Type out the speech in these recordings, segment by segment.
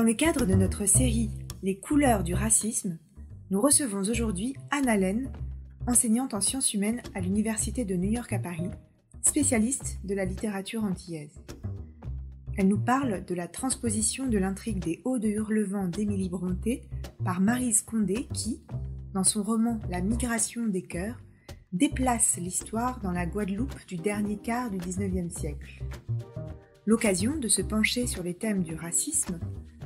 Dans le cadre de notre série « Les couleurs du racisme », nous recevons aujourd'hui Anne Allen, enseignante en sciences humaines à l'Université de New York à Paris, spécialiste de la littérature antillaise. Elle nous parle de la transposition de l'intrigue des Hauts de Hurlevent d'Émilie Brontë par Maryse Condé qui, dans son roman « La migration des cœurs », déplace l'histoire dans la Guadeloupe du dernier quart du XIXe siècle. L'occasion de se pencher sur les thèmes du racisme,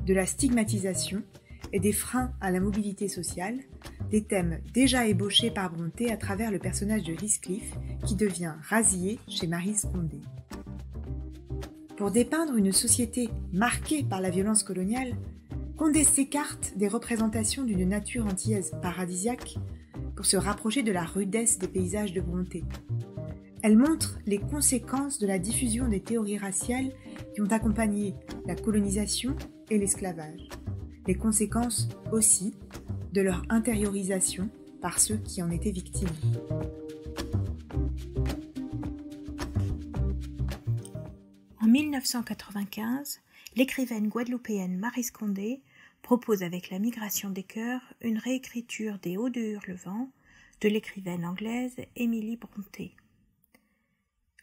de la stigmatisation et des freins à la mobilité sociale, des thèmes déjà ébauchés par Brontë à travers le personnage de Heathcliff qui devient rasier chez Maryse Condé. Pour dépeindre une société marquée par la violence coloniale, Condé s'écarte des représentations d'une nature antillaise paradisiaque pour se rapprocher de la rudesse des paysages de Brontë. Elle montre les conséquences de la diffusion des théories raciales qui ont accompagné la colonisation et l'esclavage. Les conséquences aussi de leur intériorisation par ceux qui en étaient victimes. En 1995, l'écrivaine guadeloupéenne Maryse Condé propose avec La migration des cœurs une réécriture des Hauts de Hurlevent de l'écrivaine anglaise Émilie Brontë.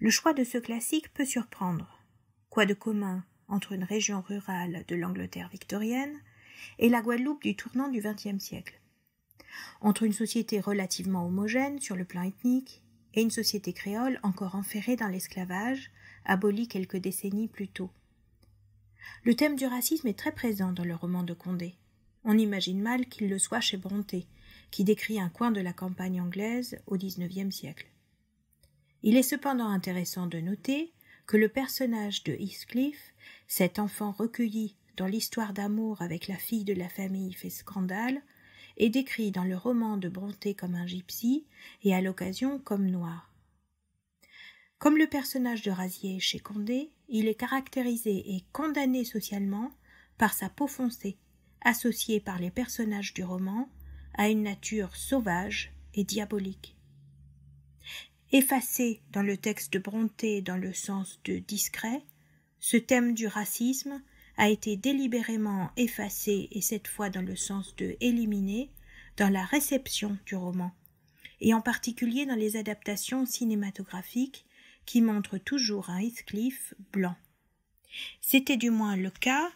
Le choix de ce classique peut surprendre. Quoi de commun entre une région rurale de l'Angleterre victorienne et la Guadeloupe du tournant du XXe siècle? Entre une société relativement homogène sur le plan ethnique et une société créole encore enferrée dans l'esclavage, abolie quelques décennies plus tôt. Le thème du racisme est très présent dans le roman de Condé. On imagine mal qu'il le soit chez Brontë, qui décrit un coin de la campagne anglaise au XIXe siècle. Il est cependant intéressant de noter que le personnage de Heathcliff, cet enfant recueilli dont l'histoire d'amour avec la fille de la famille fait scandale, est décrit dans le roman de Brontë comme un gypsy et à l'occasion comme noir. Comme le personnage de Rasier chez Condé, il est caractérisé et condamné socialement par sa peau foncée, associée par les personnages du roman à une nature sauvage et diabolique. Effacé dans le texte de Brontë dans le sens de discret, ce thème du racisme a été délibérément effacé et cette fois dans le sens de éliminé dans la réception du roman, et en particulier dans les adaptations cinématographiques qui montrent toujours un Heathcliff blanc. C'était du moins le cas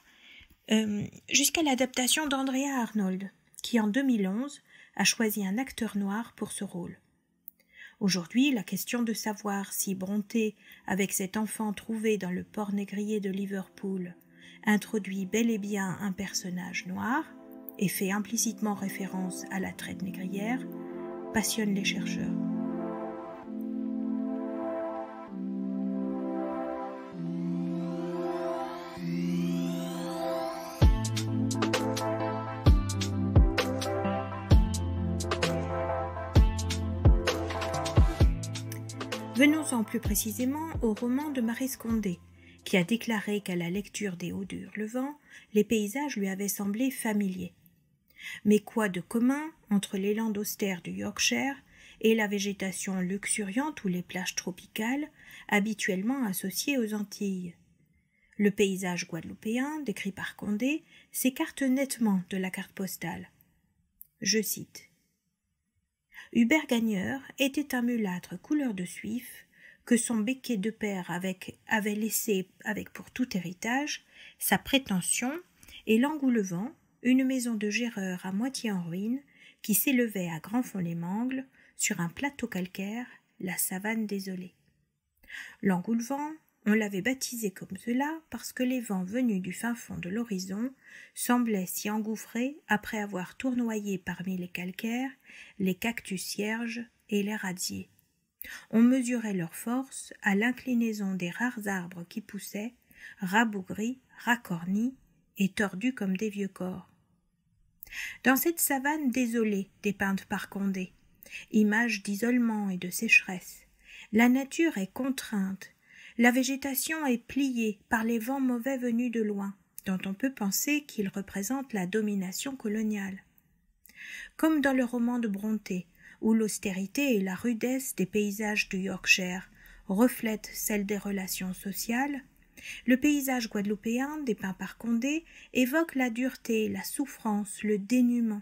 jusqu'à l'adaptation d'Andrea Arnold, qui en 2011 a choisi un acteur noir pour ce rôle. Aujourd'hui, la question de savoir si Brontë, avec cet enfant trouvé dans le port négrier de Liverpool, introduit bel et bien un personnage noir et fait implicitement référence à la traite négrière, passionne les chercheurs. Venons-en plus précisément au roman de Maryse Condé, qui a déclaré qu'à la lecture des Hauts de Hurlevent, les paysages lui avaient semblé familiers. Mais quoi de commun entre les landes austères du Yorkshire et la végétation luxuriante ou les plages tropicales, habituellement associées aux Antilles? Le paysage guadeloupéen, décrit par Condé, s'écarte nettement de la carte postale. Je cite. Hubert Gagneur était un mulâtre couleur de suif que son béquet de père avait laissé avec pour tout héritage sa prétention et l'Engoulevent, une maison de géreur à moitié en ruine qui s'élevait à Grand-Fond-les-Mangles sur un plateau calcaire, la savane désolée. L'Engoulevent, on l'avait baptisé comme cela parce que les vents venus du fin fond de l'horizon semblaient s'y engouffrer après avoir tournoyé parmi les calcaires, les cactus cierges et les radiers. On mesurait leur force à l'inclinaison des rares arbres qui poussaient, rabougris, racornis et tordus comme des vieux corps. Dans cette savane désolée dépeinte par Condé, image d'isolement et de sécheresse, la nature est contrainte. La végétation est pliée par les vents mauvais venus de loin, dont on peut penser qu'ils représentent la domination coloniale. Comme dans le roman de Brontë, où l'austérité et la rudesse des paysages du Yorkshire reflètent celles des relations sociales, Le paysage guadeloupéen, dépeint par Condé, évoque la dureté, la souffrance, le dénuement.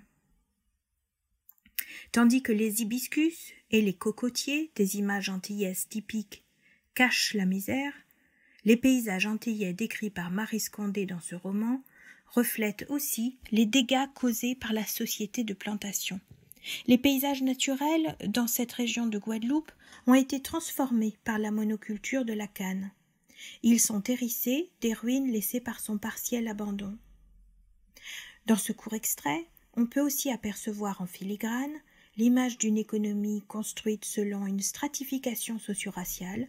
Tandis que les hibiscus et les cocotiers, des images antillaises typiques, cachent la misère, les paysages antillais décrits par Maryse Condé dans ce roman reflètent aussi les dégâts causés par la société de plantation. Les paysages naturels dans cette région de Guadeloupe ont été transformés par la monoculture de la canne. Ils sont hérissés des ruines laissées par son partiel abandon. Dans ce court extrait, on peut aussi apercevoir en filigrane l'image d'une économie construite selon une stratification socio-raciale,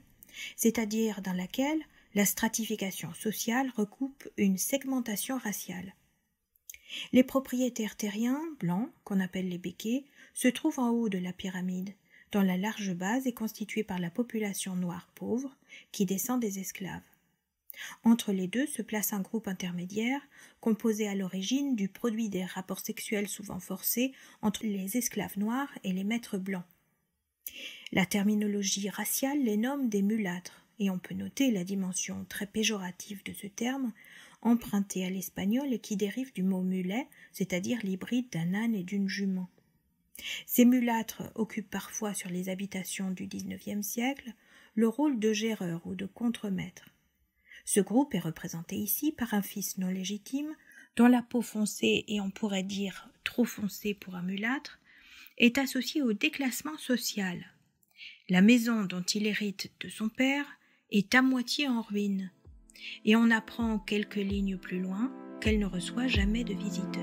c'est-à-dire dans laquelle la stratification sociale recoupe une segmentation raciale. Les propriétaires terriens, blancs, qu'on appelle les béquets, se trouvent en haut de la pyramide, dont la large base est constituée par la population noire pauvre qui descend des esclaves. Entre les deux se place un groupe intermédiaire, composé à l'origine du produit des rapports sexuels souvent forcés entre les esclaves noirs et les maîtres blancs. La terminologie raciale les nomme des mulâtres, et on peut noter la dimension très péjorative de ce terme, emprunté à l'espagnol et qui dérive du mot mulet, c'est-à-dire l'hybride d'un âne et d'une jument. Ces mulâtres occupent parfois sur les habitations du XIXe siècle le rôle de géreurs ou de contremaîtres. Ce groupe est représenté ici par un fils non légitime, dont la peau foncée, et on pourrait dire trop foncée pour un mulâtre, est associée au déclassement social. La maison dont il hérite de son père est à moitié en ruine, et on apprend quelques lignes plus loin qu'elle ne reçoit jamais de visiteurs.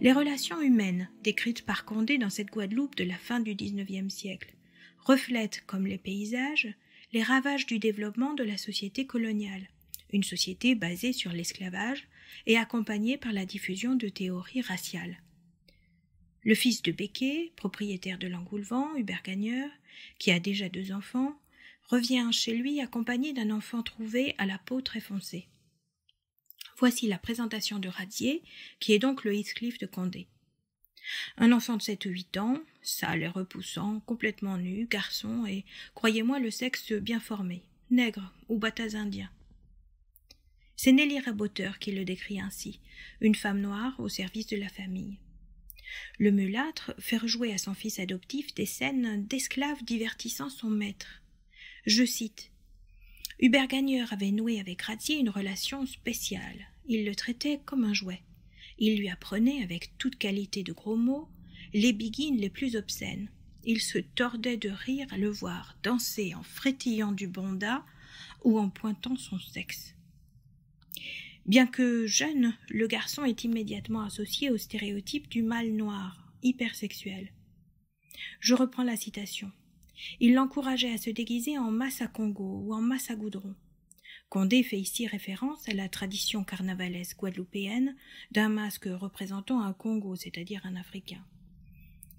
Les relations humaines, décrites par Condé dans cette Guadeloupe de la fin du XIXe siècle, reflètent, comme les paysages, les ravages du développement de la société coloniale, une société basée sur l'esclavage et accompagnée par la diffusion de théories raciales. Le fils de Becquet, propriétaire de l'Engoulevent, Hubert Gagneur, qui a déjà 2 enfants, revient chez lui accompagné d'un enfant trouvé à la peau très foncée. Voici la présentation de Radier, qui est donc le Heathcliff de Condé. Un enfant de 7 ou 8 ans, sale et repoussant, complètement nu, garçon et, croyez-moi, le sexe bien formé, nègre ou batasse indien. C'est Nelly Raboteur qui le décrit ainsi, une femme noire au service de la famille. Le mulâtre fait rejouer à son fils adoptif des scènes d'esclaves divertissant son maître. Je cite: « Hubert Gagneur avait noué avec Radier une relation spéciale. Il le traitait comme un jouet. Il lui apprenait, avec toute qualité de gros mots, les biguines les plus obscènes. Il se tordait de rire à le voir danser en frétillant du bonda ou en pointant son sexe. » Bien que jeune, le garçon est immédiatement associé au stéréotype du mâle noir, hypersexuel. Je reprends la citation. Il l'encourageait à se déguiser en masse à Congo ou en masse à goudron. Condé fait ici référence à la tradition carnavalesque guadeloupéenne d'un masque représentant un Congo, c'est-à-dire un Africain.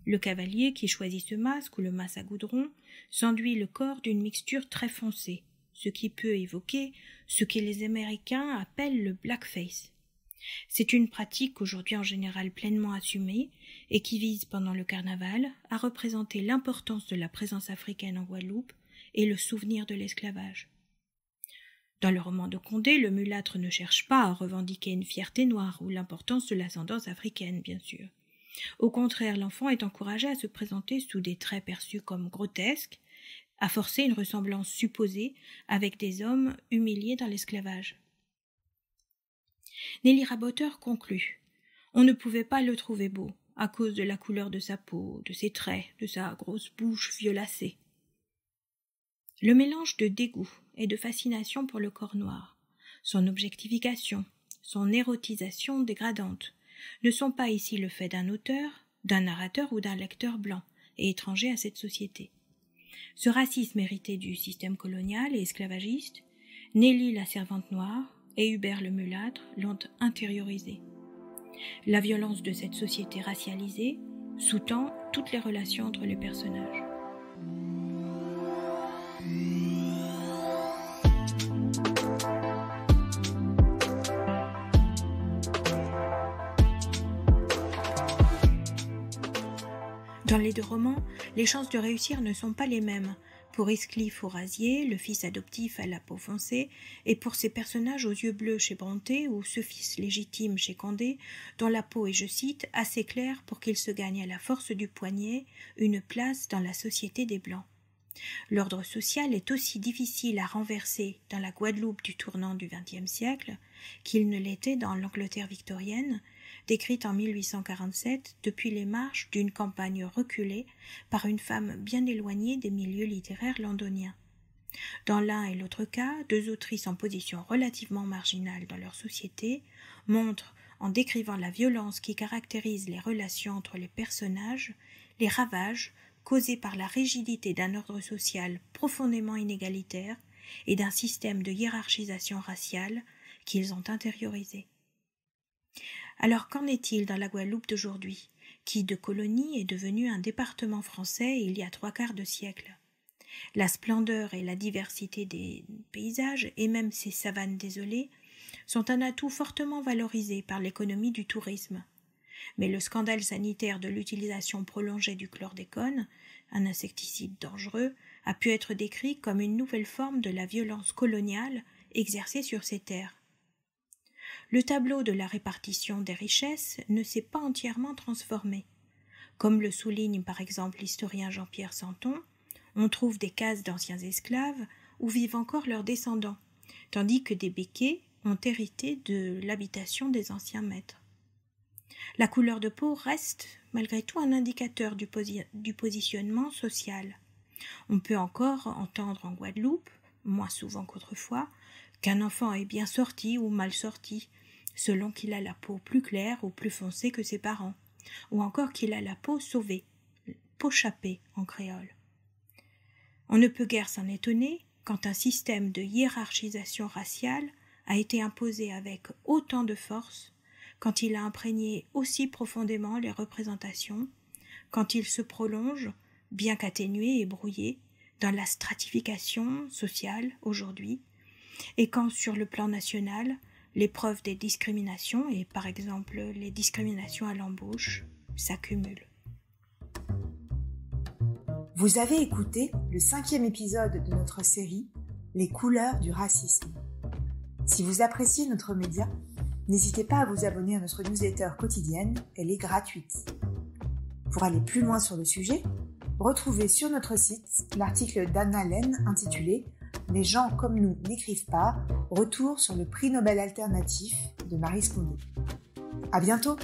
Le cavalier qui choisit ce masque ou le masse à goudron s'enduit le corps d'une mixture très foncée, ce qui peut évoquer ce que les Américains appellent le blackface. C'est une pratique aujourd'hui en général pleinement assumée et qui vise pendant le carnaval à représenter l'importance de la présence africaine en Guadeloupe et le souvenir de l'esclavage. Dans le roman de Condé, le mulâtre ne cherche pas à revendiquer une fierté noire ou l'importance de l'ascendance africaine, bien sûr. Au contraire, l'enfant est encouragé à se présenter sous des traits perçus comme grotesques, à forcer une ressemblance supposée avec des hommes humiliés dans l'esclavage. Nelly Raboteur conclut. On ne pouvait pas le trouver beau, à cause de la couleur de sa peau, de ses traits, de sa grosse bouche violacée. Le mélange de dégoût et de fascination pour le corps noir, son objectification, son érotisation dégradante, ne sont pas ici le fait d'un auteur, d'un narrateur ou d'un lecteur blanc et étranger à cette société. Ce racisme hérité du système colonial et esclavagiste, Nelly la servante noire et Hubert le mulâtre l'ont intériorisé. La violence de cette société racialisée sous-tend toutes les relations entre les personnages. Dans les deux romans, les chances de réussir ne sont pas les mêmes. Pour Heathcliff Fourrazier, le fils adoptif à la peau foncée, et pour ses personnages aux yeux bleus chez Brontë ou ce fils légitime chez Condé, dont la peau est, je cite, assez claire pour qu'il se gagne à la force du poignet une place dans la société des Blancs. L'ordre social est aussi difficile à renverser dans la Guadeloupe du tournant du XXe siècle qu'il ne l'était dans l'Angleterre victorienne, décrite en 1847 depuis les marches d'une campagne reculée par une femme bien éloignée des milieux littéraires londoniens. Dans l'un et l'autre cas, deux autrices en position relativement marginale dans leur société montrent, en décrivant la violence qui caractérise les relations entre les personnages, les ravages causés par la rigidité d'un ordre social profondément inégalitaire et d'un système de hiérarchisation raciale qu'ils ont intériorisé. Alors qu'en est-il dans la Guadeloupe d'aujourd'hui, qui de colonie est devenue un département français il y a 3/4 de siècle? La splendeur et la diversité des paysages, et même ces savanes désolées, sont un atout fortement valorisé par l'économie du tourisme. Mais le scandale sanitaire de l'utilisation prolongée du chlordécone, un insecticide dangereux, a pu être décrit comme une nouvelle forme de la violence coloniale exercée sur ces terres. Le tableau de la répartition des richesses ne s'est pas entièrement transformé. Comme le souligne par exemple l'historien Jean-Pierre Santon, on trouve des cases d'anciens esclaves où vivent encore leurs descendants, tandis que des béquets ont hérité de l'habitation des anciens maîtres. La couleur de peau reste malgré tout un indicateur du positionnement social. On peut encore entendre en Guadeloupe, moins souvent qu'autrefois, qu'un enfant est bien sorti ou mal sorti, selon qu'il a la peau plus claire ou plus foncée que ses parents, ou encore qu'il a la peau sauvée, peau chapée en créole. On ne peut guère s'en étonner quand un système de hiérarchisation raciale a été imposé avec autant de force, quand il a imprégné aussi profondément les représentations, quand il se prolonge, bien qu'atténué et brouillé, dans la stratification sociale aujourd'hui, et quand sur le plan national, les preuves des discriminations, et par exemple les discriminations à l'embauche, s'accumulent. Vous avez écouté le 5e épisode de notre série « Les couleurs du racisme ». Si vous appréciez notre média, n'hésitez pas à vous abonner à notre newsletter quotidienne, elle est gratuite. Pour aller plus loin sur le sujet, retrouvez sur notre site l'article d'Anna Lehn intitulé « Les gens comme nous n'écrivent pas, retour sur le prix Nobel alternatif de Maryse Condé ». À bientôt!